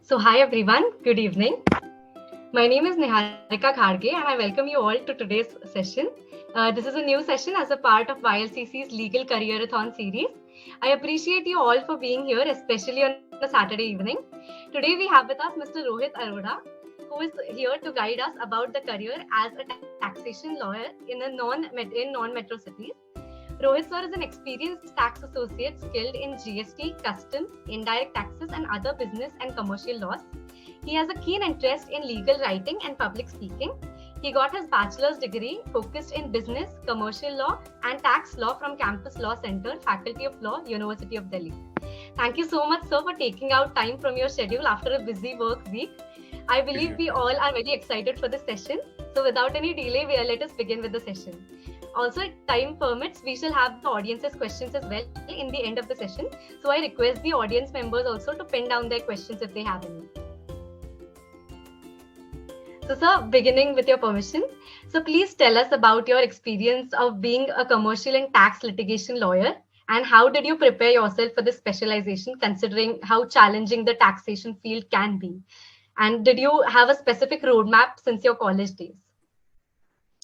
So hi everyone, good evening. My name is Niharika Kharge and I welcome you all to today's session. This is a new session as a part of YLCC's Legal Career-A-Thon series. I appreciate you all for being here, especially on a Saturday evening. Today we have with us Mr. Rohit Arora, who is here to guide us about the career as a taxation lawyer in non-metro cities. Rohit sir is an experienced tax associate skilled in GST, customs, indirect taxes and other business and commercial laws. He has a keen interest in legal writing and public speaking. He got his bachelor's degree focused in business, commercial law and tax law from Campus Law Center, Faculty of Law, University of Delhi. Thank you so much, sir, for taking out time from your schedule after a busy work week. I believe we all are very excited for this session. So without any delay, let us begin with the session. Also, if time permits, we shall have the audience's questions as well in the end of the session. So I request the audience members also to pin down their questions if they have any. So sir, beginning with your permission, so please tell us about your experience of being a commercial and tax litigation lawyer and how did you prepare yourself for this specialization considering how challenging the taxation field can be? And did you have a specific roadmap since your college days?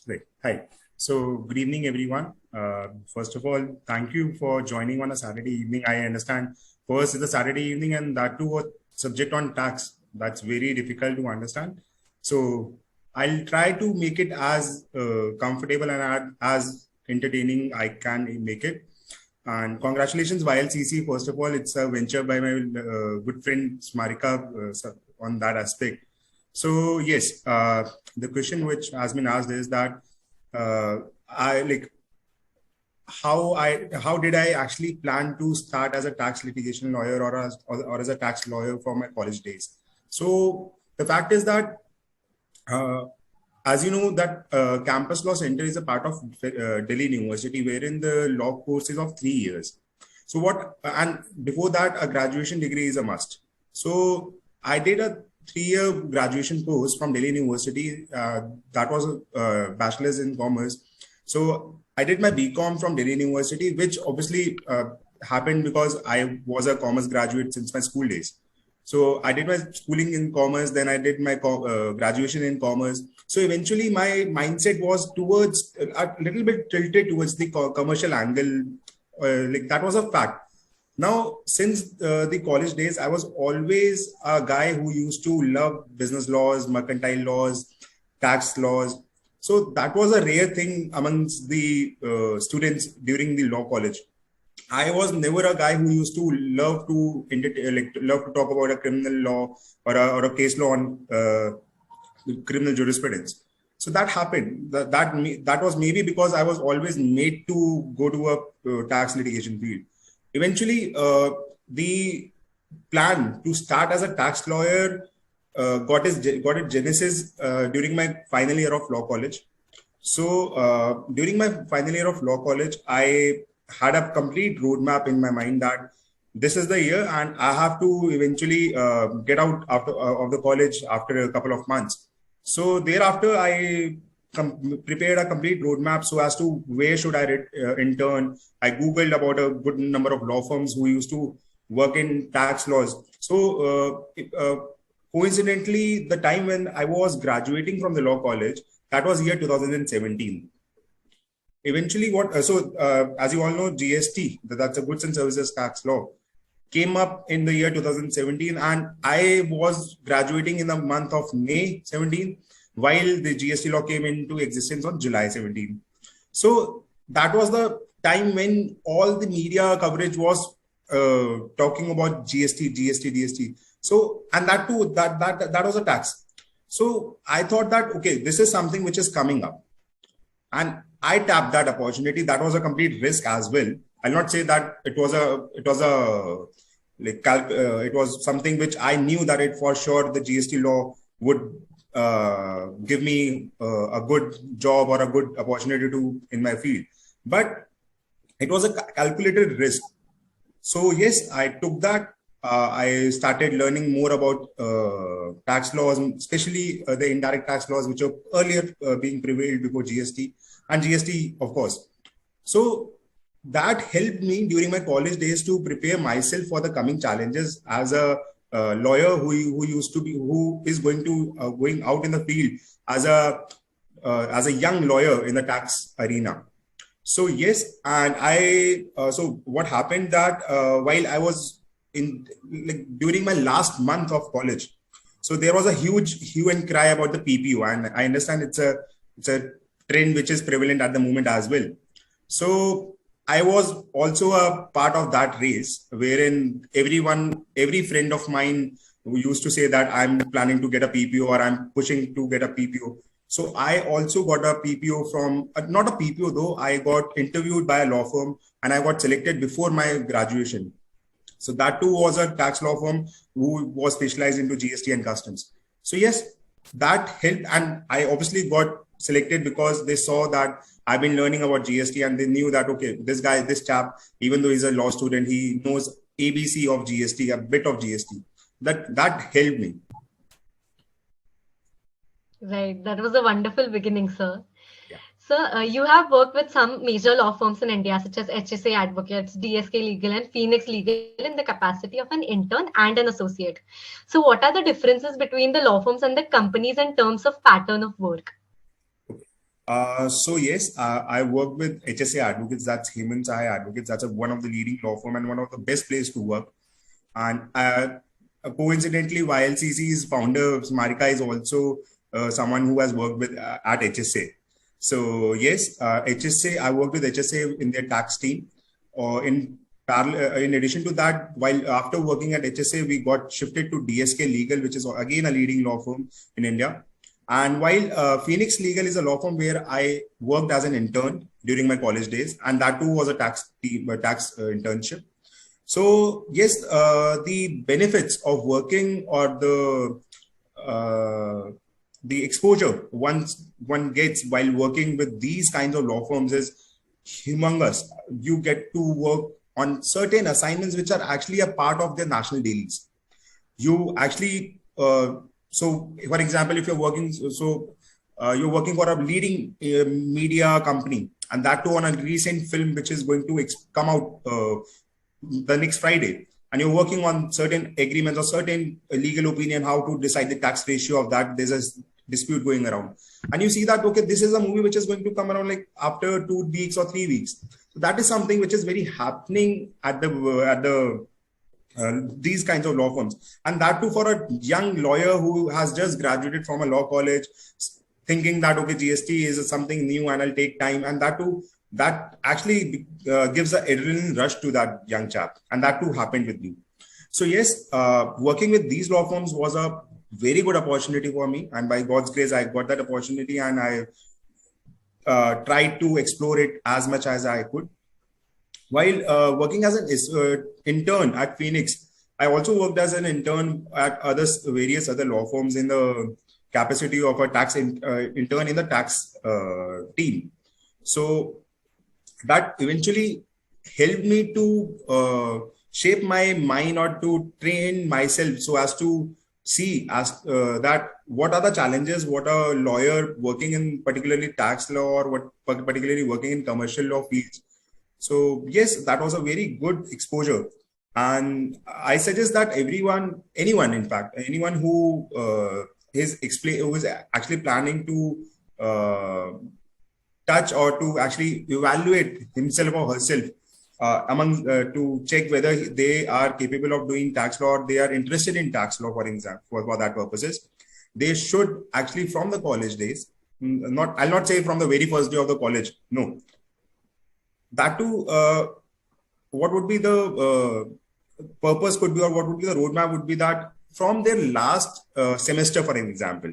Right. Hi. So good evening, everyone. First of all, thank you for joining on a Saturday evening. I understand first is a Saturday evening and that too a subject on tax. That's very difficult to understand. So I'll try to make it as comfortable and as entertaining I can make it. And congratulations, YLCC. First of all, it's a venture by my good friend Smarika on that aspect. So yes, the question which has been asked is that how did I actually plan to start as a tax litigation lawyer or as a tax lawyer for my college days? So the fact is that as you know that Campus Law Center is a part of Delhi University, wherein the law course is of 3 years. So and before that a graduation degree is a must. So I did a 3-year graduation course from Delhi University. That was a bachelor's in commerce. So I did my BCom from Delhi University, which obviously happened because I was a commerce graduate since my school days. So I did my schooling in commerce, then I did my graduation in commerce. So eventually my mindset was towards a little bit tilted towards the commercial angle. That was a fact. Now, since the college days, I was always a guy who used to love business laws, mercantile laws, tax laws. So that was a rare thing amongst the students during the law college. I was never a guy who used to love to talk about a criminal law or a case law on criminal jurisprudence. So that happened. That was maybe because I was always made to go to a tax litigation field. Eventually, the plan to start as a tax lawyer got its genesis during my final year of law college. So during my final year of law college, I had a complete roadmap in my mind that this is the year and I have to eventually get out of the college after a couple of months. So thereafter, I prepared a complete roadmap so as to where should I intern. I Googled about a good number of law firms who used to work in tax laws. So coincidentally, the time when I was graduating from the law college, that was year 2017. Eventually, as you all know, GST, that's a goods and services tax law, came up in the year 2017, and I was graduating in the month of May 17, while the GST law came into existence on July 17. So that was the time when all the media coverage was talking about GST. So, and that too, that was a tax. So I thought that, okay, this is something which is coming up. And I tapped that opportunity. That was a complete risk as well. I'll not say that it was something which I knew that it for sure the GST law would give me a good job or a good opportunity in my field. But it was a calculated risk. So yes, I took that. I started learning more about tax laws, especially the indirect tax laws, which were earlier being prevailed before GST, and GST, of course. So that helped me during my college days to prepare myself for the coming challenges as a lawyer who is going out in the field as a young lawyer in the tax arena. So yes, and so what happened that while I was during my last month of college, so there was a huge hue and cry about the PPO, and I understand it's a trend which is prevalent at the moment as well. So I was also a part of that race, wherein every friend of mine who used to say that I'm planning to get a PPO or I'm pushing to get a PPO. So I also got a PPO from, not a PPO though, I got interviewed by a law firm and I got selected before my graduation. So that too was a tax law firm who was specialized into GST and customs. So yes, that helped. And I obviously got selected because they saw that I've been learning about GST and they knew that, okay, this chap, even though he's a law student, he knows ABC of GST, a bit of GST. That helped me. Right. That was a wonderful beginning, sir. Yeah. Sir, you have worked with some major law firms in India, such as HSA Advocates, DSK Legal, and Phoenix Legal in the capacity of an intern and an associate. So what are the differences between the law firms and the companies in terms of pattern of work? So yes, I work with HSA Advocates. That's Hemant Sahai Advocates. That's one of the leading law firm and one of the best places to work. And coincidentally, YLCC's founder Marika is also someone who has worked with at HSA. So yes, HSA. I worked with HSA in their tax team. In addition to that, while after working at HSA, we got shifted to DSK Legal, which is again a leading law firm in India. And while Phoenix Legal is a law firm where I worked as an intern during my college days, and that too was a tax internship. So yes, the benefits of working or the exposure one gets while working with these kinds of law firms is humongous. You get to work on certain assignments which are actually a part of their national dailies. You actually so, for example, if you're working, you're working for a leading media company, and that too on a recent film which is going to come out the next Friday, and you're working on certain agreements or certain legal opinion how to decide the tax ratio of that. There's a dispute going around, and you see that, okay, this is a movie which is going to come around like after 2 weeks or 3 weeks. So that is something which is very happening at the these kinds of law firms, and that too for a young lawyer who has just graduated from a law college, thinking that, okay, GST is something new and I'll take time, and that actually gives an adrenaline rush to that young chap, and that too happened with me. So yes, working with these law firms was a very good opportunity for me, and by God's grace, I got that opportunity, and I tried to explore it as much as I could. While working as an intern at Phoenix, I also worked as an intern at various other law firms in the capacity of a tax intern in the tax team. So that eventually helped me to shape my mind or to train myself so as to see that what are the challenges, what a lawyer working in particularly tax law or what particularly working in commercial law fields. So yes, that was a very good exposure. And I suggest that anyone who is actually planning to touch or to actually evaluate himself or herself to check whether they are capable of doing tax law or they are interested in tax law, for example, for that purposes, they should actually from the college days, I'll not say from the very first day of the college, no. That too, what would be the purpose could be, or what would be the roadmap would be that from their last semester, for example.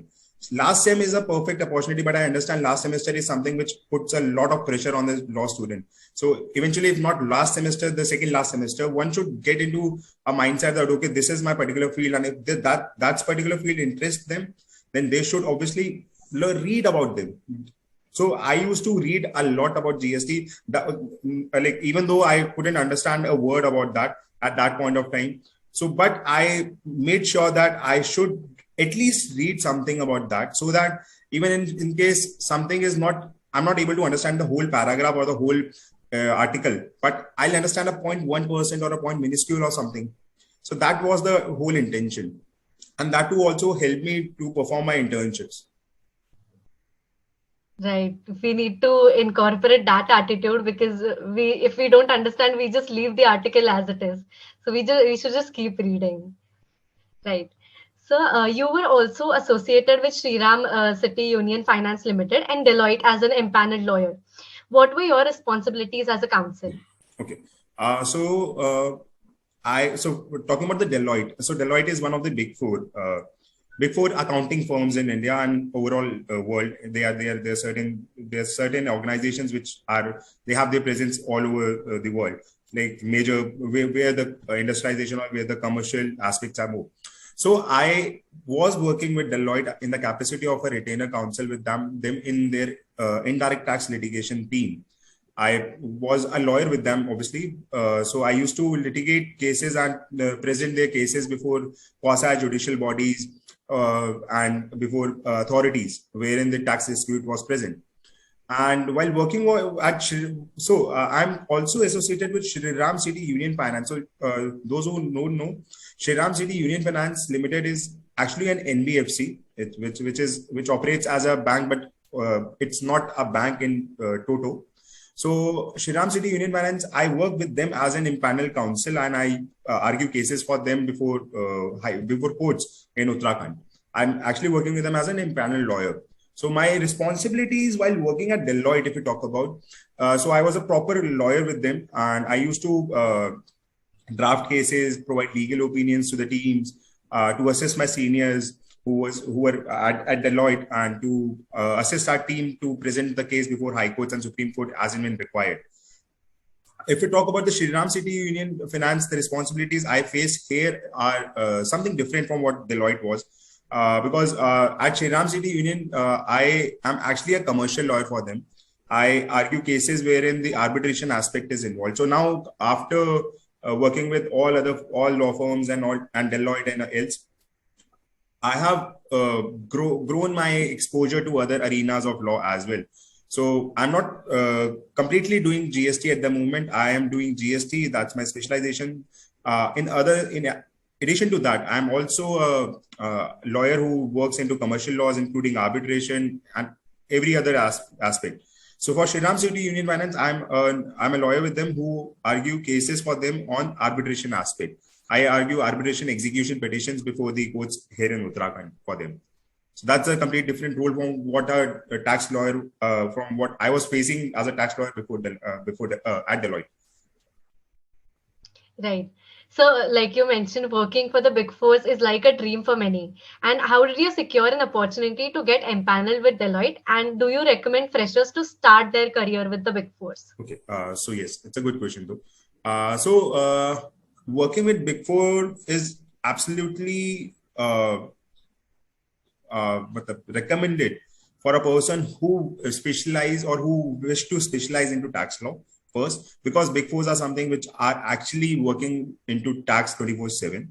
Last sem is a perfect opportunity, but I understand last semester is something which puts a lot of pressure on the law student. So eventually, if not last semester, the second last semester, one should get into a mindset that, okay, this is my particular field. And if that particular field interests them, then they should obviously read about them. So I used to read a lot about GST, like even though I couldn't understand a word about that at that point of time. So, but I made sure that I should at least read something about that, so that even in case something is not, I'm not able to understand the whole paragraph or the whole article, but I'll understand a 0.1% or a point minuscule or something. So that was the whole intention. And that too also helped me to perform my internships. Right. We need to incorporate that attitude because if we don't understand, we just leave the article as it is. So we should just keep reading. Right. So you were also associated with Shriram City Union Finance Limited and Deloitte as an empaneled lawyer. What were your responsibilities as a counsel? Okay. So talking about the Deloitte. So Deloitte is one of the big four accounting firms in India and overall world. There are certain organizations which they have their presence all over the world, like major where the industrialization or where the commercial aspects are more. So I was working with Deloitte in the capacity of a retainer counsel with them in their indirect tax litigation team. I was a lawyer with them, obviously. So I used to litigate cases and present their cases before quasi-judicial bodies and before authorities wherein the tax dispute was present. And while working at I'm also associated with Shri Ram City Union Finance. So those who don't know, Shri Ram City Union Finance Limited is actually an NBFC, which operates as a bank, but it's not a bank in toto. So Shri Ram City Union Finance, I work with them as an impanel counsel, and I argue cases for them before courts in Uttarakhand. I'm actually working with them as an impanel lawyer. So my responsibilities while working at Deloitte, if you talk about, so I was a proper lawyer with them, and I used to draft cases, provide legal opinions to the teams, to assist my seniors who were at Deloitte, and to assist our team to present the case before High Courts and Supreme Court as and when required. If we talk about the Shri Ram City Union Finance, the responsibilities I face here are something different from what Deloitte was. Because at Shri Ram City Union, I am actually a commercial lawyer for them. I argue cases wherein the arbitration aspect is involved. So now, after working with all law firms and Deloitte and else, I have grown my exposure to other arenas of law as well. So I'm not completely doing GST at the moment. I am doing GST. That's my specialization. In addition to that, I'm also a lawyer who works into commercial laws, including arbitration and every other aspect. So for Shri Ram City Union Finance, I'm a lawyer with them who argue cases for them on arbitration aspect. I argue arbitration execution petitions before the courts here in Uttarakhand for them. So that's a complete different role from what a tax lawyer, from what I was facing as a tax lawyer before at Deloitte. Right. So, like you mentioned, working for the Big Fours is like a dream for many. And how did you secure an opportunity to get empaneled with Deloitte? And do you recommend freshers to start their career with the Big Fours? Okay. So yes, it's a good question though. Working with Big Four is absolutely recommended for a person who specialize or who wish to specialize into tax law first, because Big Fours are something which are actually working into tax 24/7.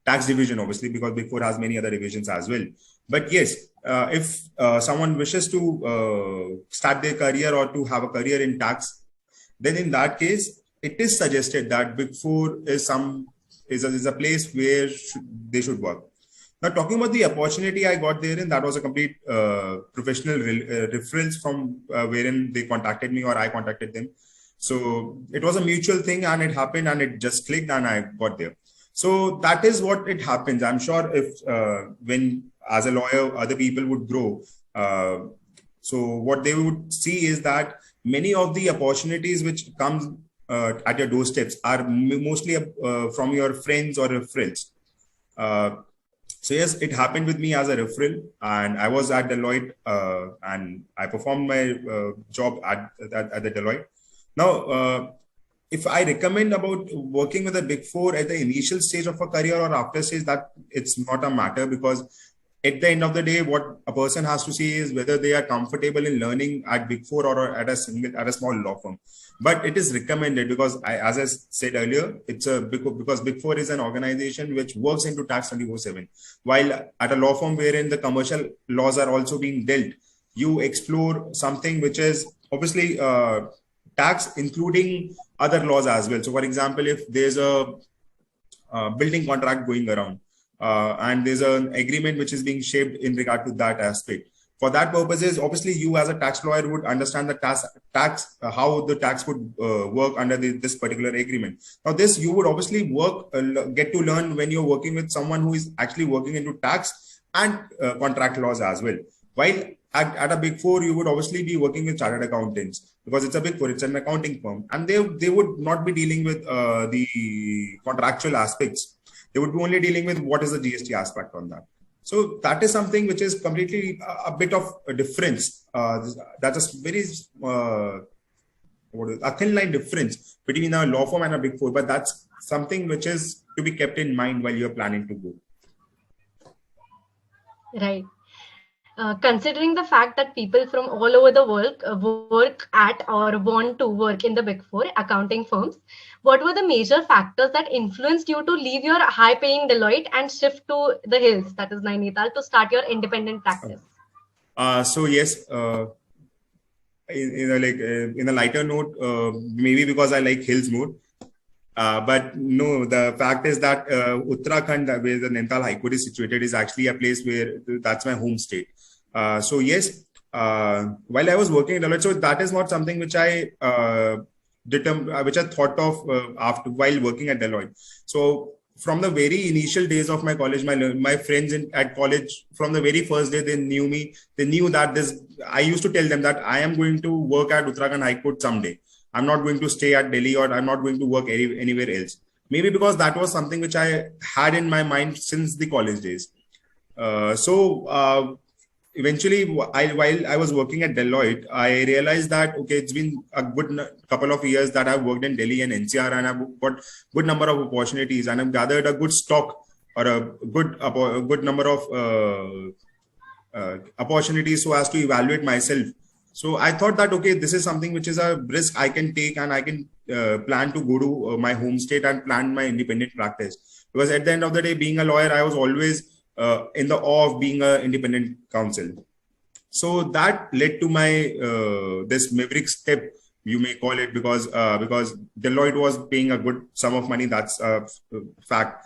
Tax division, obviously, because Big Four has many other divisions as well. But yes, if someone wishes to start their career or to have a career in tax, then in that case, it is suggested that Big Four is a place where they should work. Now, talking about the opportunity I got therein, that was a complete professional reference from wherein they contacted me or I contacted them. So it was a mutual thing, and it happened, and it just clicked, and I got there. So that is what it happens. I'm sure if when as a lawyer, other people would grow. So what they would see is that many of the opportunities which comes at your doorsteps are mostly from your friends or referrals. So yes, it happened with me as a referral, and I was at Deloitte, and I performed my job at the Deloitte. Now, if I recommend about working with a Big Four at the initial stage of a career or after stage, that it's not a matter, because at the end of the day, what a person has to see is whether they are comfortable in learning at Big Four or at a small law firm. But it is recommended because, as I said earlier, because Big Four is an organization which works into tax 24/7. While at a law firm wherein the commercial laws are also being dealt, you explore something which is obviously tax, including other laws as well. So, for example, if there's a building contract going around, and there's an agreement which is being shaped in regard to that aspect. For that purposes, obviously, you as a tax lawyer would understand the tax how the tax would work under this particular agreement. Now, this you would obviously get to learn when you're working with someone who is actually working into tax and contract laws as well. While at a big four, you would obviously be working with chartered accountants because it's a big four, it's an accounting firm, and they would not be dealing with the contractual aspects. They would be only dealing with what is the GST aspect on that. So that is something which is completely a bit of a difference. That's a very a thin line difference between a law firm and a big four, but that's something which is to be kept in mind while you're planning to go. Right. Considering the fact that people from all over the world work at or want to work in the big four accounting firms, what were the major factors that influenced you to leave your high-paying Deloitte and shift to the hills, that is Nainital, to start your independent practice? So yes, in a lighter note, maybe because I like hills more. But no, the fact is that Uttarakhand, where the Nainital High Court is situated, is actually a place where that's my home state. So yes, while I was working in Deloitte, so that is not something which I which I thought of after while working at Deloitte. So from the very initial days of my college, my friends at college, from the very first day, they knew me. They knew that I used to tell them that I am going to work at Uttarakhand High Court someday. I'm not going to stay at Delhi, or I'm not going to work anywhere else. Maybe because that was something which I had in my mind since the college days. Eventually, while I was working at Deloitte, I realized that, okay, it's been a good couple of years that I've worked in Delhi and NCR, and I've got good number of opportunities, and I've gathered a good stock or a good number of opportunities so as to evaluate myself. So I thought that, okay, this is something which is a risk I can take, and I can plan to go to my home state and plan my independent practice. Because at the end of the day, being a lawyer, I was always in the awe of being an independent counsel. So that led to my this maverick step, you may call it, because Deloitte was paying a good sum of money. That's a fact.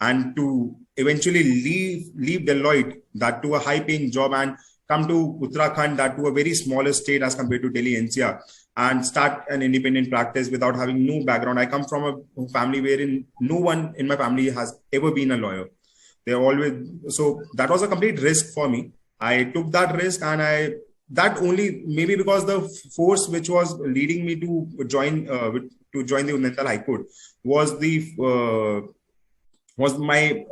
And to eventually leave Deloitte, that to a high-paying job, and come to Uttarakhand, that to a very smaller state as compared to Delhi NCR, and start an independent practice without having no background. I come from a family wherein no one in my family has ever been a lawyer. So that was a complete risk for me. I took that risk, and that only maybe because the force which was leading me to join the Nainital High Court was my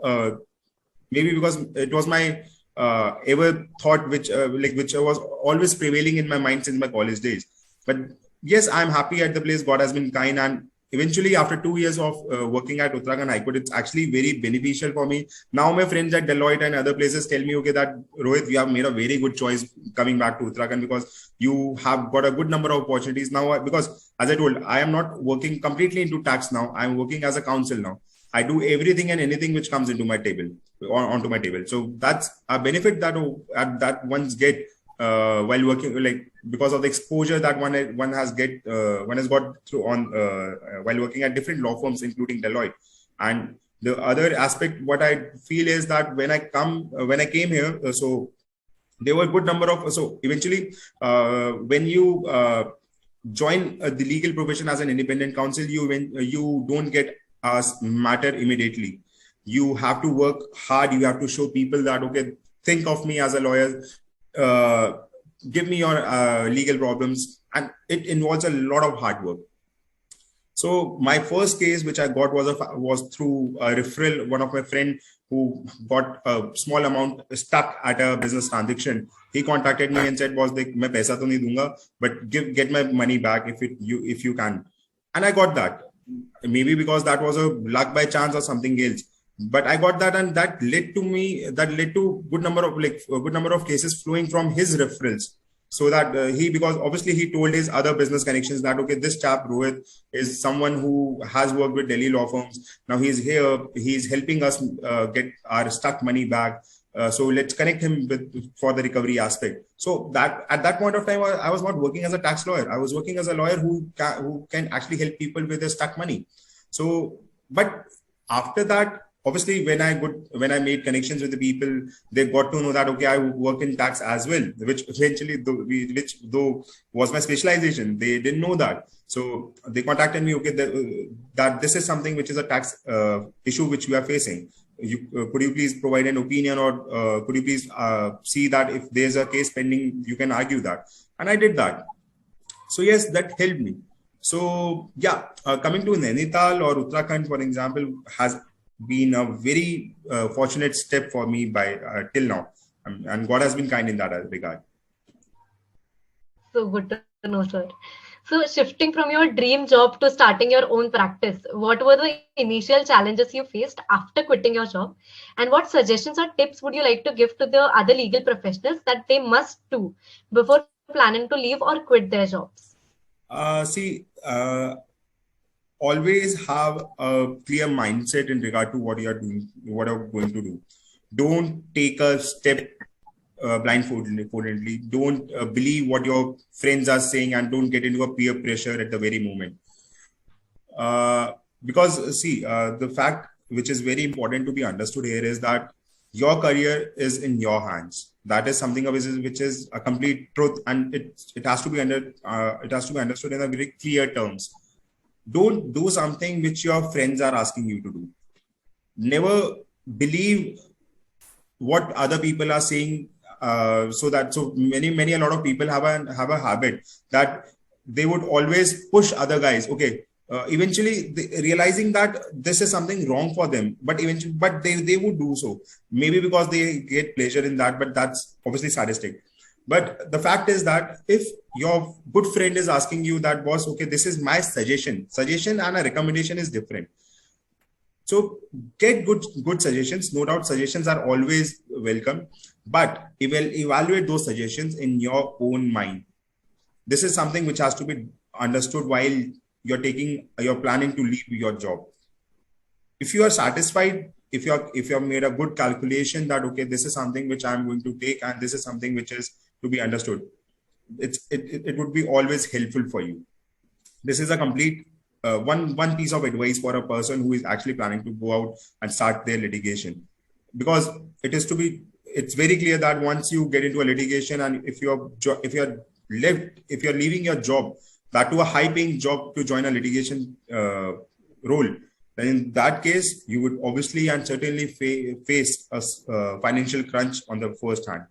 maybe because it was my ever thought which was always prevailing in my mind since my college days. But yes, I'm happy at the place. God has been kind, and eventually, after 2 years of working at Uttarakhand High Court, it's actually very beneficial for me. Now, my friends at Deloitte and other places tell me, okay, that Rohit, you have made a very good choice coming back to Uttarakhand, because you have got a good number of opportunities now. Because as I told, I am not working completely into tax now. I'm working as a counsel now. I do everything and anything which comes into my table, onto my table. So that's a benefit that one's get while working, because of the exposure that one has got through while working at different law firms, including Deloitte. And the other aspect, what I feel is that when I came here, so there were a good number of, so eventually when you join the legal profession as an independent counsel, you don't get a matter immediately. You have to work hard. You have to show people that, okay, think of me as a lawyer. Give me your legal problems, and it involves a lot of hard work. So my first case which I got was through a referral. One of my friend who got a small amount stuck at a business transaction. He contacted me and said, "Boss, मैं पैसा तो नहीं दूंगा, but get my money back if you can." And I got that. Maybe because that was a luck by chance or something else. But I got that, and that led to good number of cases flowing from his referrals. So that because obviously he told his other business connections that, okay, this chap Rohit is someone who has worked with Delhi law firms. Now he's here, he's helping us get our stuck money back. So let's connect him for the recovery aspect. So that at that point of time, I was not working as a tax lawyer. I was working as a lawyer who can actually help people with their stuck money. So, but after that, obviously, when I made connections with the people, they got to know that okay, I work in tax as well, which eventually, though was my specialization, they didn't know that. So they contacted me. Okay, that this is something which is a tax issue which we are facing. Could you please provide an opinion, or could you please see that if there's a case pending, you can argue that. And I did that. So yes, that helped me. So yeah, coming to Nainital or Uttarakhand, for example, has been a very fortunate step for me by till now, and God has been kind in that regard. So good to know, sir. So shifting from your dream job to starting your own practice, what were the initial challenges you faced after quitting your job? And what suggestions or tips would you like to give to the other legal professionals that they must do before planning to leave or quit their jobs? Always have a clear mindset in regard to what you are doing, what you're going to do. Don't take a step blindfoldedly. Don't believe what your friends are saying, and don't get into a peer pressure at the very moment. Because the fact which is very important to be understood here is that your career is in your hands. That is something which is a complete truth, and it has to be understood in a very clear terms. Don't do something which your friends are asking you to do. Never believe what other people are saying. A lot of people have a habit that they would always push other guys. Okay, eventually realizing that this is something wrong for them, but they would do so, maybe because they get pleasure in that, but that's obviously sadistic. But the fact is that if your good friend is asking you that, boss, okay, this is my suggestion and a recommendation is different. So get good suggestions. No doubt suggestions are always welcome, but evaluate those suggestions in your own mind. This is something which has to be understood while you're planning to leave your job. If you are satisfied, if you have made a good calculation that, okay, this is something which I'm going to take, and this is something which is to be understood, it would be always helpful for you. This is a complete one piece of advice for a person who is actually planning to go out and start their litigation, because it's very clear that once you get into a litigation, and if you're leaving your job, that to a high paying job, to join a litigation role, then in that case you would obviously and certainly face a financial crunch on the first hand.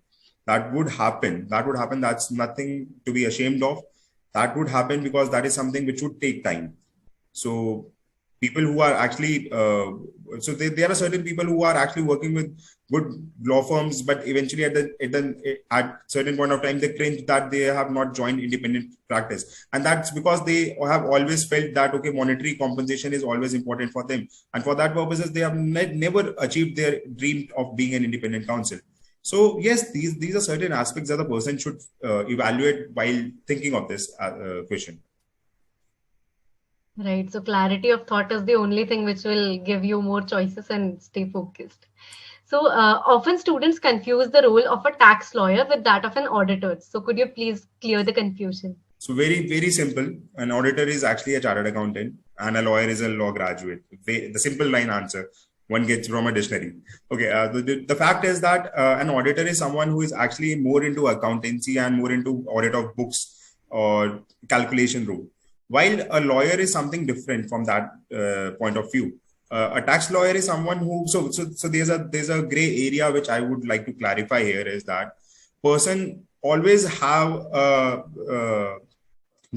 That would happen. That's nothing to be ashamed of. That would happen because that is something which would take time. So people who are actually, there are certain people who are actually working with good law firms, but eventually at certain point of time, they cringe that they have not joined independent practice. And that's because they have always felt that, okay, monetary compensation is always important for them. And for that purposes, they have never achieved their dream of being an independent counsel. So yes, these are certain aspects that the person should evaluate while thinking of this question. Right. So clarity of thought is the only thing which will give you more choices and stay focused. So often students confuse the role of a tax lawyer with that of an auditor. So could you please clear the confusion? So very, very simple. An auditor is actually a chartered accountant and a lawyer is a law graduate. The simple line answer one gets from a dictionary. Okay, the fact is that an auditor is someone who is actually more into accountancy and more into audit of books or calculation role, while a lawyer is something different from that point of view. A tax lawyer is someone who, so there's a gray area which I would like to clarify here, is that person always have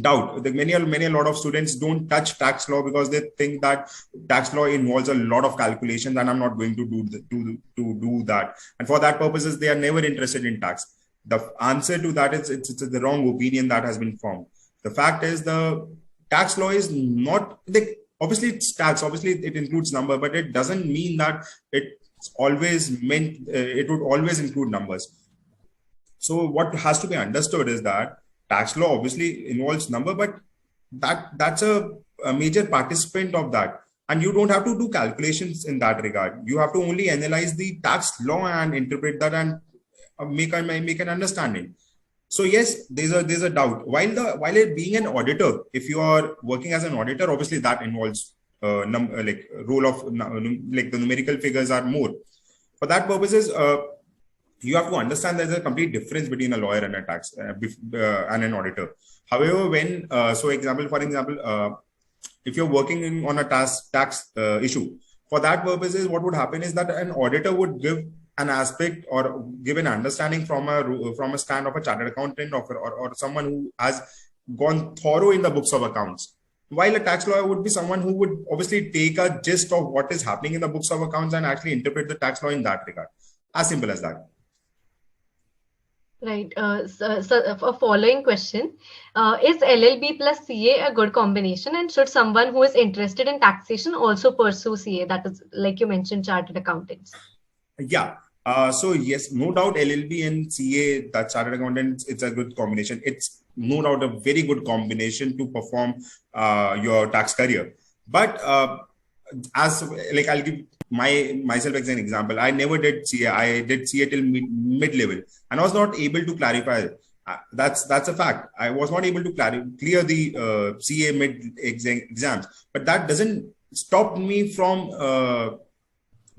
doubt. A lot of students don't touch tax law because they think that tax law involves a lot of calculations and I'm not going to do that. And for that purposes, they are never interested in tax. The answer to that is it's the wrong opinion that has been formed. The fact is the tax law is not, obviously it's tax, obviously it includes number, but it doesn't mean that it's always meant, it would always include numbers. So what has to be understood is that tax law obviously involves number, but that's a major participant of that. And you don't have to do calculations in that regard. You have to only analyze the tax law and interpret that and make an understanding. So yes, there's a doubt. While it being an auditor, if you are working as an auditor, obviously that involves role of like the numerical figures are more. For that purposes, you have to understand there's a complete difference between a lawyer and a tax and an auditor. However, when for example, if you're working on a tax issue, for that purposes, what would happen is that an auditor would give an aspect or give an understanding from a stand of a chartered accountant or someone who has gone thorough in the books of accounts. While a tax lawyer would be someone who would obviously take a gist of what is happening in the books of accounts and actually interpret the tax law in that regard. As simple as that. Right. So a following question. Is LLB plus CA a good combination? And should someone who is interested in taxation also pursue CA? That is, like you mentioned, chartered accountants. Yeah. So yes, no doubt LLB and CA, that chartered accountants, it's a good combination. It's no doubt a very good combination to perform your tax career. But as like I'll give myself as an example, I never did CA. I did CA till mid level, and I was not able to clarify. That's a fact. I was not able to clear the CA mid exams, but that doesn't stop me from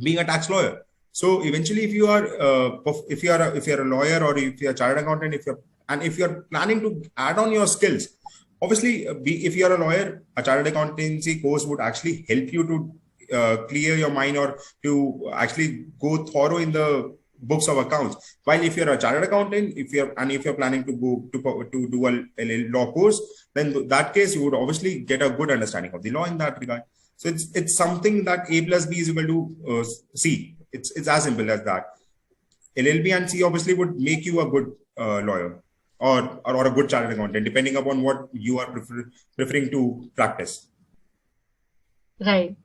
being a tax lawyer. So eventually, if you are a lawyer or if you're a chartered accountant, if you're planning to add on your skills, obviously, if you're a lawyer, a chartered accountancy course would actually help you to clear your mind or to actually go thorough in the books of accounts. While if you're a chartered accountant, if you're planning to go to do a law course, then in that case you would obviously get a good understanding of the law in that regard. So it's something that A plus B is equal to C. It's as simple as that. LLB and C obviously would make you a good lawyer or a good chartered accountant, depending upon what you are preferring to practice. Right.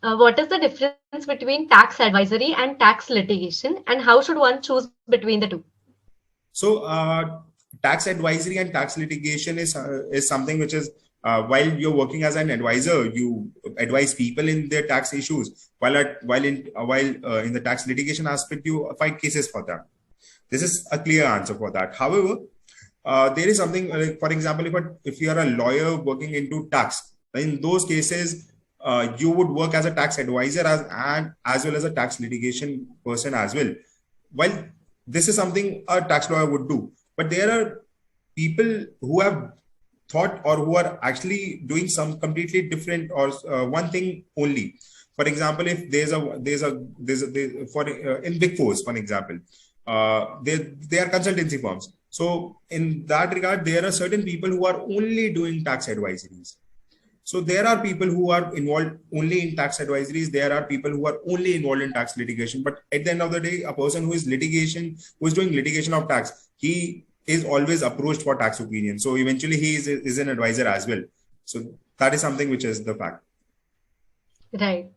What is the difference between tax advisory and tax litigation, and how should one choose between the two? So, tax advisory and tax litigation is something which is while you're working as an advisor, you advise people in their tax issues. While in the tax litigation aspect, you fight cases for them. This is a clear answer for that. However, there is something like, for example, if you are a lawyer working into tax, in those cases, you would work as a tax advisor as well as a tax litigation person as well. While this is something a tax lawyer would do, but there are people who have thought or who are actually doing some completely different or one thing only. For example, if in Big Fours, for example, they are consultancy firms. So in that regard, there are certain people who are only doing tax advisories. So there are people who are involved only in tax advisories. There are people who are only involved in tax litigation. But at the end of the day, a person who is doing litigation of tax, he is always approached for tax opinion. So eventually he is an advisor as well. So that is something which is the fact. Right.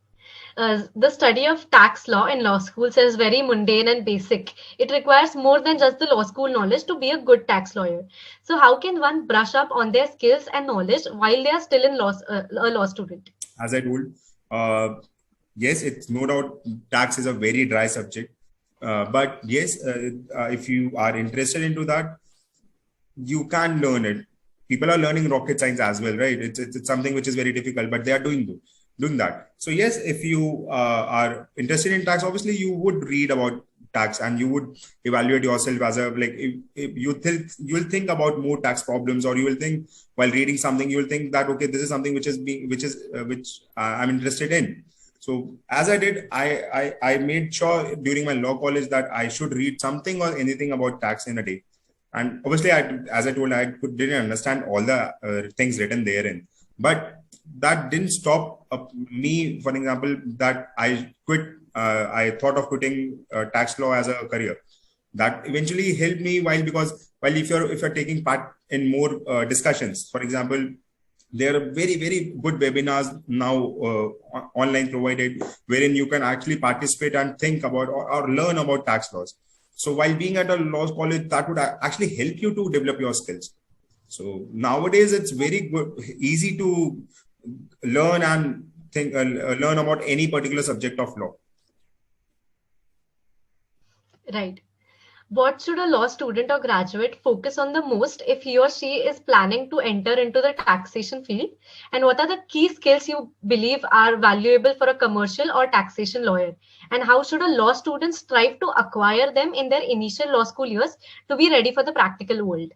The study of tax law in law schools is very mundane and basic. It requires more than just the law school knowledge to be a good tax lawyer. So how can one brush up on their skills and knowledge while they are still a law student? As I told, yes, it's no doubt tax is a very dry subject. But yes, if you are interested into that, you can learn it. People are learning rocket science as well, right? It's something which is very difficult, but they are doing that. So yes, if you are interested in tax, obviously you would read about tax and you would evaluate yourself as if you'll think about more tax problems, or you will think while reading something, you will think that, okay, this is something which I'm interested in. So as I did, I made sure during my law college that I should read something or anything about tax in a day. And obviously, as I told, I didn't understand all the things written therein. But that didn't stop me, for example, that I quit. I thought of quitting tax law as a career. That eventually helped me because if you're taking part in more discussions, for example, there are very, very good webinars now online provided, wherein you can actually participate and think about or learn about tax laws. So while being at a law college, that would actually help you to develop your skills. So nowadays, it's very easy to learn and learn about any particular subject of law. Right. What should a law student or graduate focus on the most if he or she is planning to enter into the taxation field? And what are the key skills you believe are valuable for a commercial or taxation lawyer? And how should a law student strive to acquire them in their initial law school years to be ready for the practical world?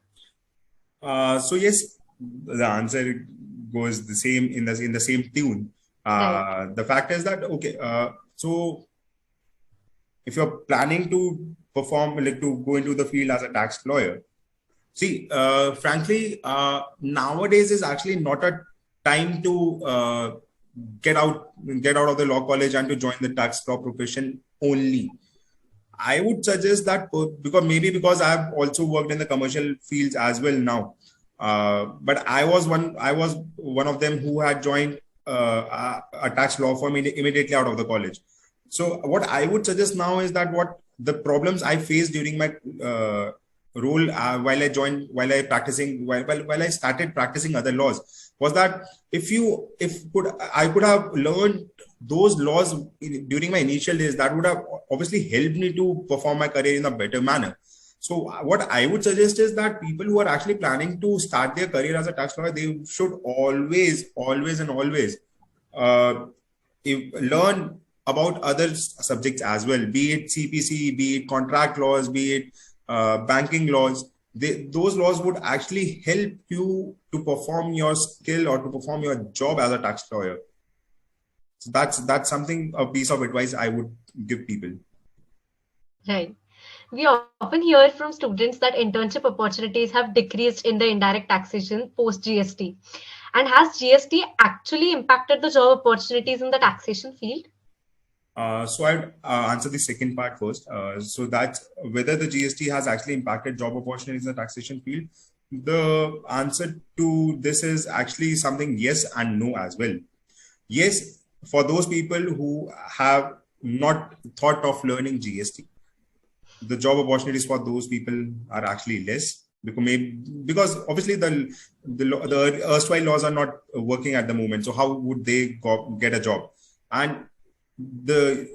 So yes, the answer goes the same in the same tune. Right. The fact is that okay. So if you're planning to perform, like to go into the field as a tax lawyer, see, frankly, nowadays is actually not a time to get out of the law college and to join the tax law profession only. I would suggest that because I've also worked in the commercial fields as well now. But I was one of them who had joined a tax law firm immediately out of the college. So what I would suggest now is that what the problems I faced during my role while I started practicing other laws was that I could have learned those laws during my initial days, that would have obviously helped me to perform my career in a better manner. So what I would suggest is that people who are actually planning to start their career as a tax lawyer, they should always learn about other subjects as well, be it CPC, be it contract laws, be it banking laws. Those laws would actually help you to perform your skill or to perform your job as a tax lawyer. So that's something, a piece of advice I would give people. Right. We often hear from students that internship opportunities have decreased in the indirect taxation post GST. And has GST actually impacted the job opportunities in the taxation field? So I'd answer the second part first. So that's whether the GST has actually impacted job opportunities in the taxation field. The answer to this is actually something yes and no as well. Yes, for those people who have not thought of learning GST, the job opportunities for those people are actually less, because obviously the erstwhile laws are not working at the moment. So how would they get a job? And the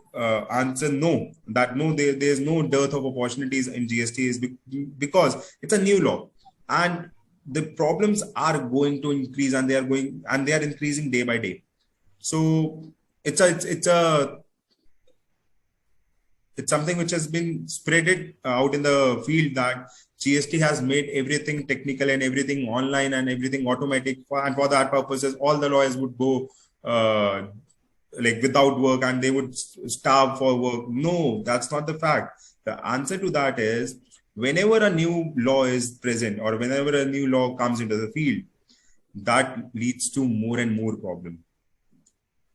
answer no, there's no dearth of opportunities in GST is because it's a new law, and the problems are going to increase, and they are increasing day by day. So it's something which has been spreaded out in the field, that GST has made everything technical and everything online and everything automatic, and for that purposes, all the lawyers would go like without work, and they would starve for work. No, that's not the fact. The answer to that is, whenever a new law is present or whenever a new law comes into the field, that leads to more and more problem.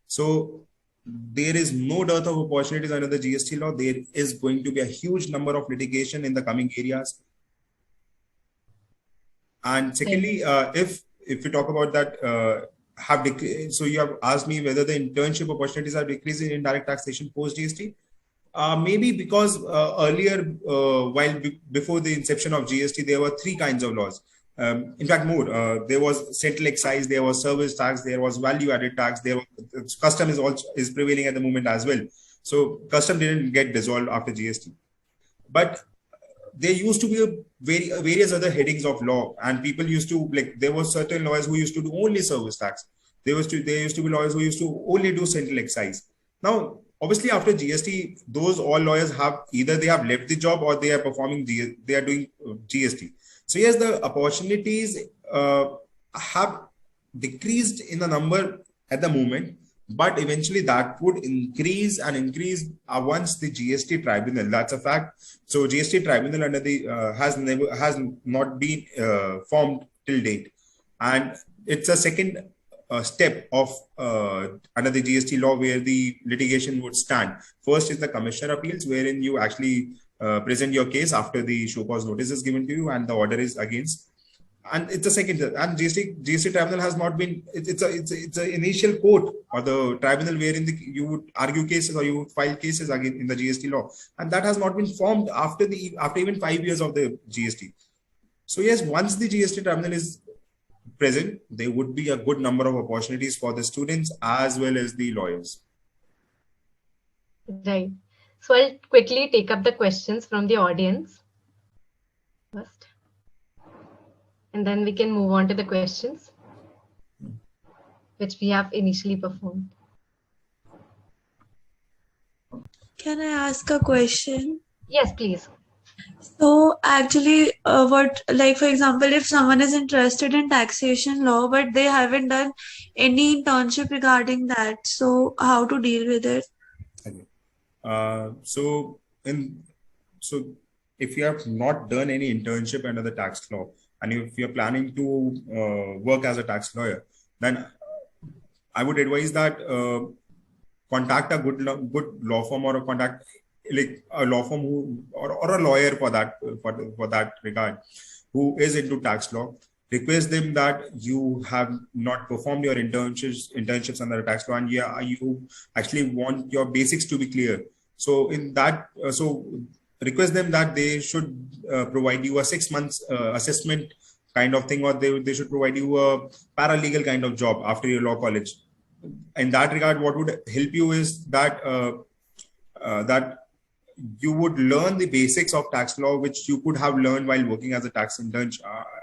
So there is no dearth of opportunities under the GST law. There is going to be a huge number of litigation in the coming areas. And secondly, if we talk about that, so you have asked me whether the internship opportunities are decreasing in indirect taxation post GST. Maybe because earlier, before the inception of GST, there were three kinds of laws. In fact, more. There was central excise, there was service tax, there was value-added tax. Custom is prevailing at the moment as well. So custom didn't get dissolved after GST, but there used to be various other headings of law, and people used to, like, there were certain lawyers who used to do only service tax. There used to be lawyers who used to only do central excise. Now, obviously, after GST, all lawyers they have left the job, or they are doing GST. So yes, the opportunities have decreased in the number at the moment, but eventually that would increase once the GST tribunal. That's a fact. So GST tribunal under the has not been formed till date, and it's a second step of under the GST law where the litigation would stand. First is the commissioner appeals, wherein you actually present your case after the show cause notice is given to you and the order is against. And it's a second, and GST tribunal has not been. It's an initial court or the tribunal wherein you would argue cases or you would file cases again in the GST law, and that has not been formed after even 5 years of the GST. So yes, once the GST tribunal is present, there would be a good number of opportunities for the students as well as the lawyers. Right. So I'll quickly take up the questions from the audience. and then we can move on to the questions which we have initially performed. Can I ask a question? Yes, please. So actually, for example, if someone is interested in taxation law, but they haven't done any internship regarding that, so how to deal with it? Okay. So in so if you have not done any internship under the tax law, and if you're planning to work as a tax lawyer, then I would advise that contact a good law firm, or contact like a law firm or a lawyer for that regard, who is into tax law. Request them that you have not performed your internships under tax law, and you actually want your basics to be clear. So in that, request them that they should provide you a 6 months assessment kind of thing, or they should provide you a paralegal kind of job after your law college. In that regard, what would help you is that that you would learn the basics of tax law, which you could have learned while working as a tax intern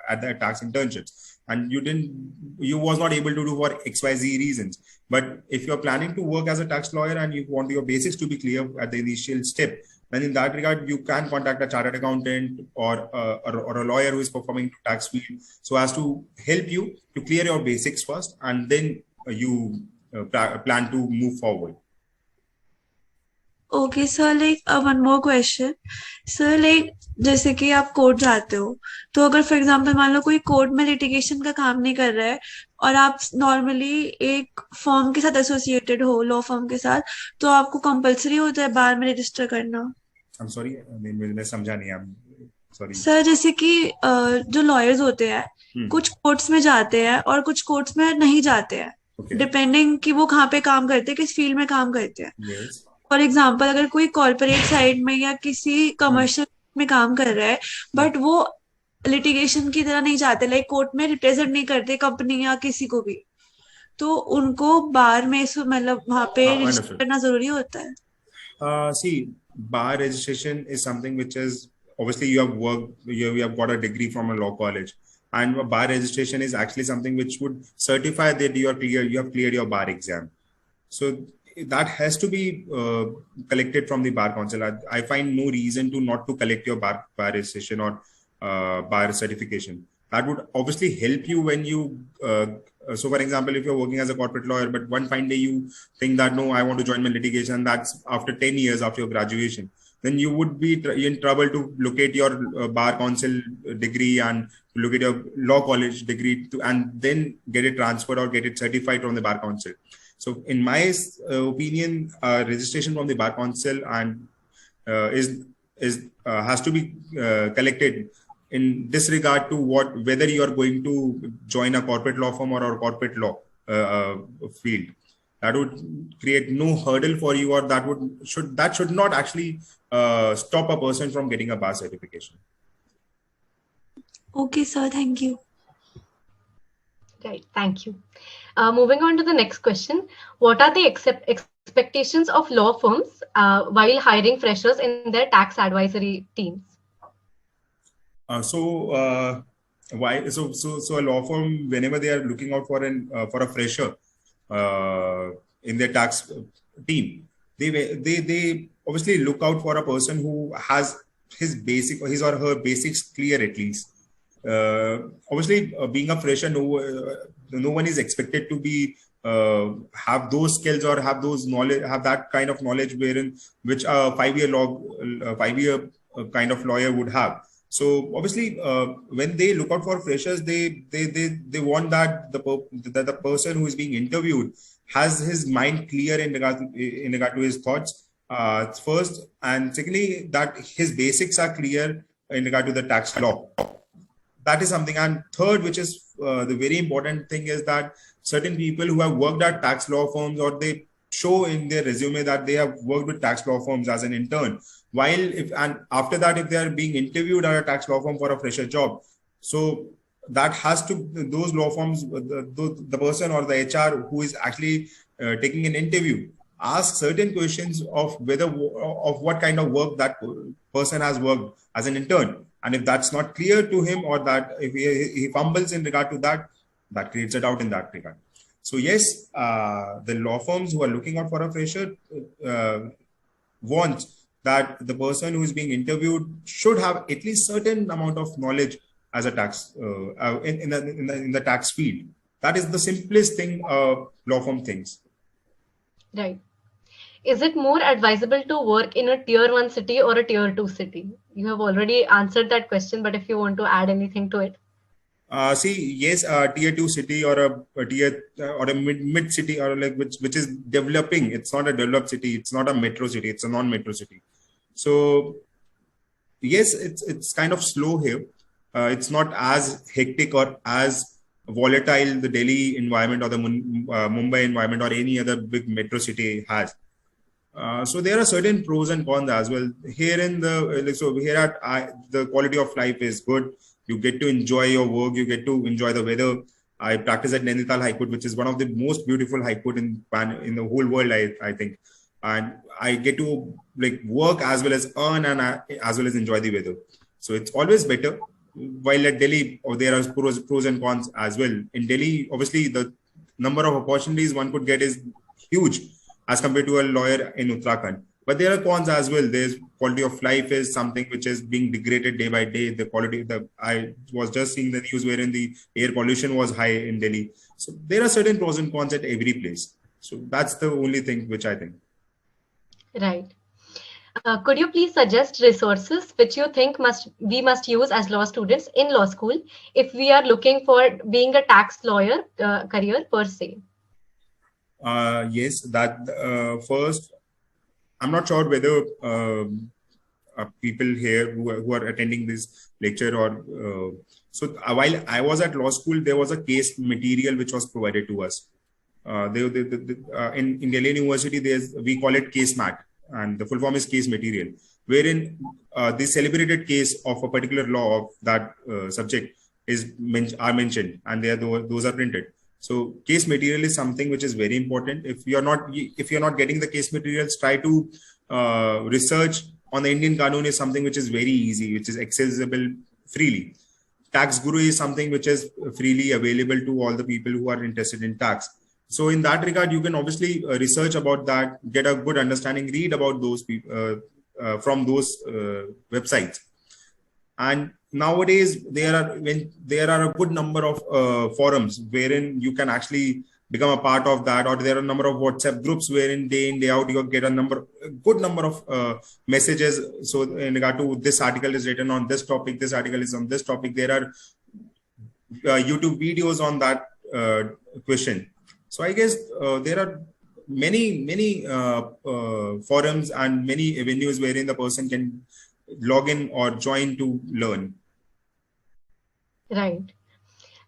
at the tax internships, and you was not able to do for XYZ reasons. But if you're planning to work as a tax lawyer and you want your basics to be clear at the initial step, then in that regard, you can contact a chartered accountant or a lawyer who is performing tax field, so as to help you to clear your basics first, and then you plan to move forward. Okay sir, like one more question sir, like जैसे कि आप court जाते हो, तो अगर for example मान लो कोई court में लिटिगेशन का काम नहीं कर रहा है और आप नॉर्मली एक फर्म के साथ एसोसिएटेड हो, लॉ फर्म के साथ, तो आपको कंपलसरी होता है बार में रजिस्टर करना? आई एम सॉरी, मैं समझा नहीं। आई एम सॉरी सर, जैसे कि जो लॉयर्स होते हैं कुछ कोर्ट्स में जाते हैं और कुछ कोर्ट्स में नहीं जाते हैं, डिपेंडिंग कि वो कहाँ पे काम करते हैं, किस फील्ड में काम करते हैं। yes. फॉर एग्जाम्पल, अगर कोई कॉर्पोरेट साइड में या किसी कमर्शियल में काम कर रहा है, बट वो लिटिगेशन की तरह नहीं जाते, लाइक कोर्ट में रिप्रेजेंट नहीं करते कंपनी या किसी को भी, तो उनको बार में मतलब वहां पे रजिस्टर करना जरूरी होता है? See, bar registration is something which is obviously you have worked, you have got a degree from a law college, and bar registration is actually something which would certify that you have cleared your bar exam. So that has to be collected from the bar council. I find no reason to not to collect your bar registration or bar certification. That would obviously help you when you so for example, if you're working as a corporate lawyer, but one fine day you think that no, I want to join my litigation, that's after 10 years after your graduation, then you would be in trouble to locate your bar council degree and look at your law college degree and then get it transferred or get it certified from the bar council. So in my opinion, registration from the bar council and has to be collected in this regard to whether you are going to join a corporate law firm or a corporate law field. That would create no hurdle for you, or that should not actually stop a person from getting a bar certification. Okay, sir. Thank you. Right. Thank you. Moving on to the next question. What are the expectations of law firms while hiring freshers in their tax advisory teams? So a law firm, whenever they are looking out for a fresher in their tax team, they obviously look out for a person who has his or her basics clear at least. Obviously, being a fresher, no one is expected to be have those skills or have those knowledge, have that kind of knowledge which a 5-year kind of lawyer would have. So obviously, when they look out for freshers, they want that the person who is being interviewed has his mind clear in regard to his thoughts first, and secondly that his basics are clear in regard to the tax law. That is something. And third, which is the very important thing, is that certain people who have worked at tax law firms, or they show in their resume that they have worked with tax law firms as an intern, after that, if they are being interviewed at a tax law firm for a fresher job, so that has to, those law firms, the person or the HR who is actually taking an interview, ask certain questions of what kind of work that person has worked as an intern. And if that's not clear to him, or that if he fumbles in regard to that, that creates a doubt in that regard. So yes, the law firms who are looking out for a fresher want that the person who is being interviewed should have at least certain amount of knowledge as a tax in the tax field. That is the simplest thing law firm thinks. Right. Is it more advisable to work in a tier 1 city or a tier 2 city? You have already answered that question, but if you want to add anything to it. Yes, tier 2 city or a tier or a mid city, or like which is developing. It's not a developed city. It's not a metro city. It's a non-metro city. So yes, it's kind of slow here. It's not as hectic or as volatile the Delhi environment or the Mumbai environment or any other big metro city has. So there are certain pros and cons as well. Here in the quality of life is good. You get to enjoy your work. You get to enjoy the weather. I practice at Nainital High Court, which is one of the most beautiful high court in the whole world, I think. And I get to like work as well as earn and as well as enjoy the weather. So it's always better. While at Delhi, there are pros and cons as well. In Delhi, obviously, the number of opportunities one could get is huge as compared to a lawyer in Uttarakhand. But there are cons as well. There's quality of life is something which is being degraded day by day. I was just seeing the news wherein the air pollution was high in Delhi. So there are certain pros and cons at every place. So that's the only thing which I think. Right. Could you please suggest resources which you think we must use as law students in law school if we are looking for being a tax lawyer career per se? Yes, that first, I'm not sure whether people here who are attending this lecture or while I was at law school, there was a case material which was provided to us. In Delhi University, we call it case mat, and the full form is case material, wherein the celebrated case of a particular law of that subject are mentioned, and those are printed. So case material is something which is very important. If you're not getting the case materials, try to research on the Indian Qanun is something which is very easy, which is accessible freely. Tax Guru is something which is freely available to all the people who are interested in tax. So in that regard, you can obviously research about that, get a good understanding, read about those people from those websites. And nowadays, there are a good number of forums wherein you can actually become a part of that, or there are a number of WhatsApp groups wherein day in, day out, you get a good number of messages. So in regard to this article is written on this topic, this article is on this topic, there are YouTube videos on that question. So I guess there are many forums and many avenues wherein the person can log in or join to learn. Right.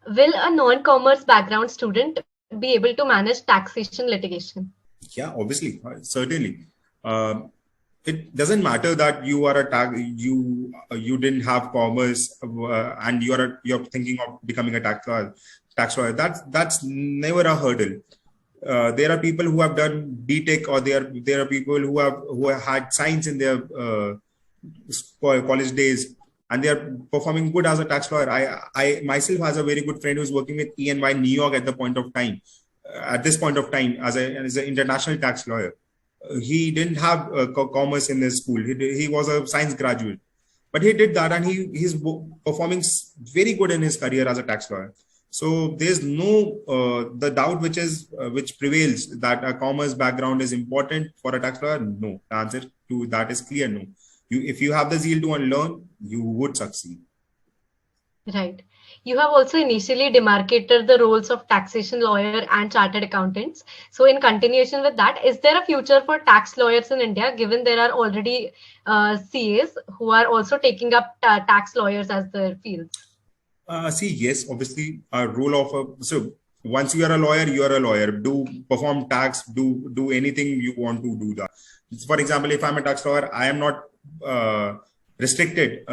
Will a non-commerce background student be able to manage taxation litigation? Yeah, obviously, certainly. It doesn't matter that you are you didn't have commerce and you're thinking of becoming a tax lawyer. That's never a hurdle. There are people who have done BTech, or there are people who have had science in their college days, and they are performing good as a tax lawyer. I myself has a very good friend who's working with E&Y New York at this point of time as an international tax lawyer. He didn't have commerce in his school. He was a science graduate, but he did that, and he's performing very good in his career as a tax lawyer. So there's no the doubt which prevails that a commerce background is important for a tax lawyer. No, the answer to that is clear. No. If you have the zeal to unlearn, you would succeed. Right. You have also initially demarcated the roles of taxation lawyer and chartered accountants. So in continuation with that, is there a future for tax lawyers in India, given there are already CAs who are also taking up tax lawyers as their fields? Yes, obviously a role so once you are a lawyer, you are a lawyer. Do perform tax, do anything you want to do that. For example, if I'm a tax lawyer, I am not restricted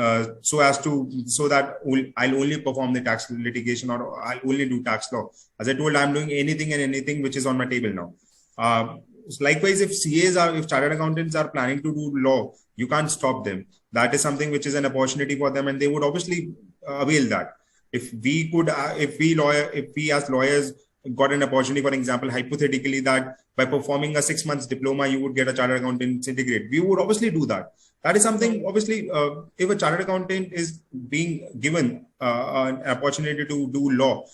so that I'll only perform the tax litigation, or I'll only do tax law. As I told, I'm doing anything and anything which is on my table now. likewise, if chartered accountants are planning to do law, you can't stop them. That is something which is an opportunity for them, and they would obviously avail that. If we as lawyers got an opportunity, for example, hypothetically, that by performing a 6 months diploma, you would get a chartered accountant degree, we would obviously do that. That is something, obviously, if a chartered accountant is being given an opportunity to do law,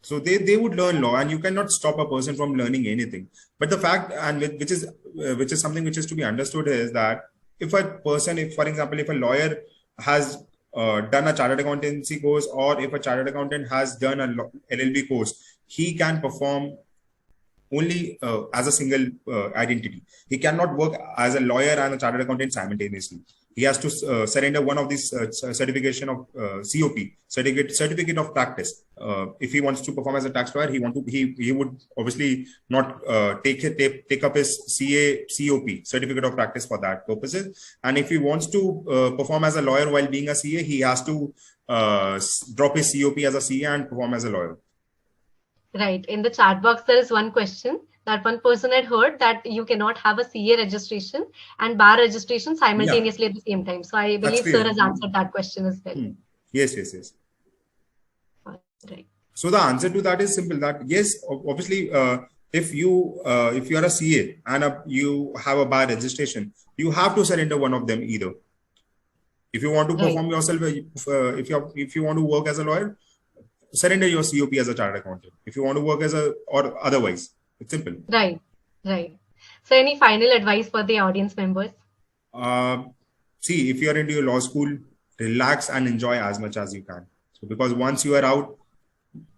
so they would learn law, and you cannot stop a person from learning anything. But the fact, and which is something which is to be understood, is that if a person, for example, if a lawyer has done a chartered accountancy course, or if a chartered accountant has done a LLB course, he can perform only as a single identity. He cannot work as a lawyer and a chartered accountant simultaneously. He has to surrender one of these certification of COP, certificate of practice. If he wants to perform as a tax lawyer, he would obviously not take up his CA COP, certificate of practice, for that purposes. And if he wants to perform as a lawyer while being a CA, he has to drop his COP as a CA and perform as a lawyer. Right. In the chat box, there is one question that one person had heard that you cannot have a CA registration and bar registration simultaneously at the same time. So I believe sir has answered that question as well. Yes. Right. So the answer to that is simple. That yes, obviously, if you are a CA and you have a bar registration, you have to surrender one of them either. If you want to perform yourself, if you want to work as a lawyer, surrender your COP as a chartered accountant. If you want to work or otherwise, it's simple. Right. So any final advice for the audience members? See, if you're into your law school, relax and enjoy as much as you can. So because once you are out,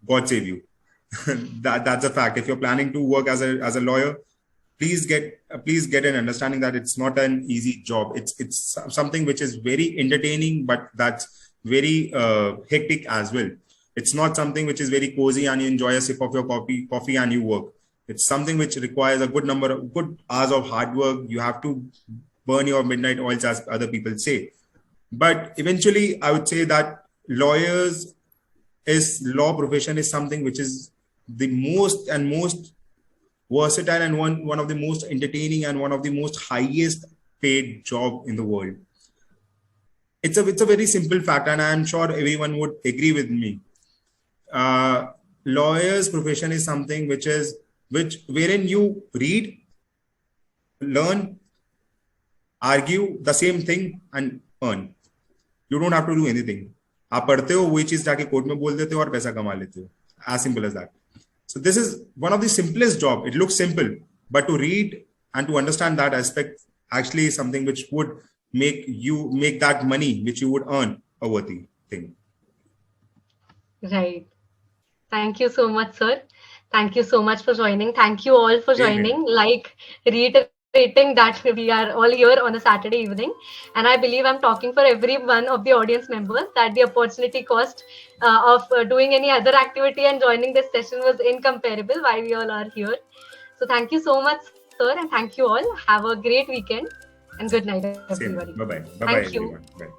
God save you. That's a fact. If you're planning to work as a lawyer, please get an understanding that it's not an easy job. It's something which is very entertaining, but that's very hectic as well. It's not something which is very cozy and you enjoy a sip of your coffee and you work. It's something which requires a good hours of hard work. You have to burn your midnight oils, as other people say. But eventually, I would say that law profession is something which is the most versatile and one of the most entertaining and one of the most highest paid job in the world. It's a very simple fact, and I'm sure everyone would agree with me. Lawyer's profession is something wherein you read, learn, argue the same thing and earn. You don't have to do anything. आप पढ़ते हो वही चीज जाके court में बोल देते हो और पैसा कमा लेते हो. As simple as that. So this is one of the simplest job. It looks simple, but to read and to understand that aspect actually is something which would make that money which you would earn a worthy thing. Right. Thank you so much, sir. Thank you so much for joining. Thank you all for joining. Like, reiterating that we are all here on a Saturday evening. And I believe I'm talking for every one of the audience members that the opportunity cost of doing any other activity and joining this session was incomparable while we all are here. So thank you so much, sir. And thank you all. Have a great weekend and good night, everybody. Bye-bye. Thank you. Everyone. Bye.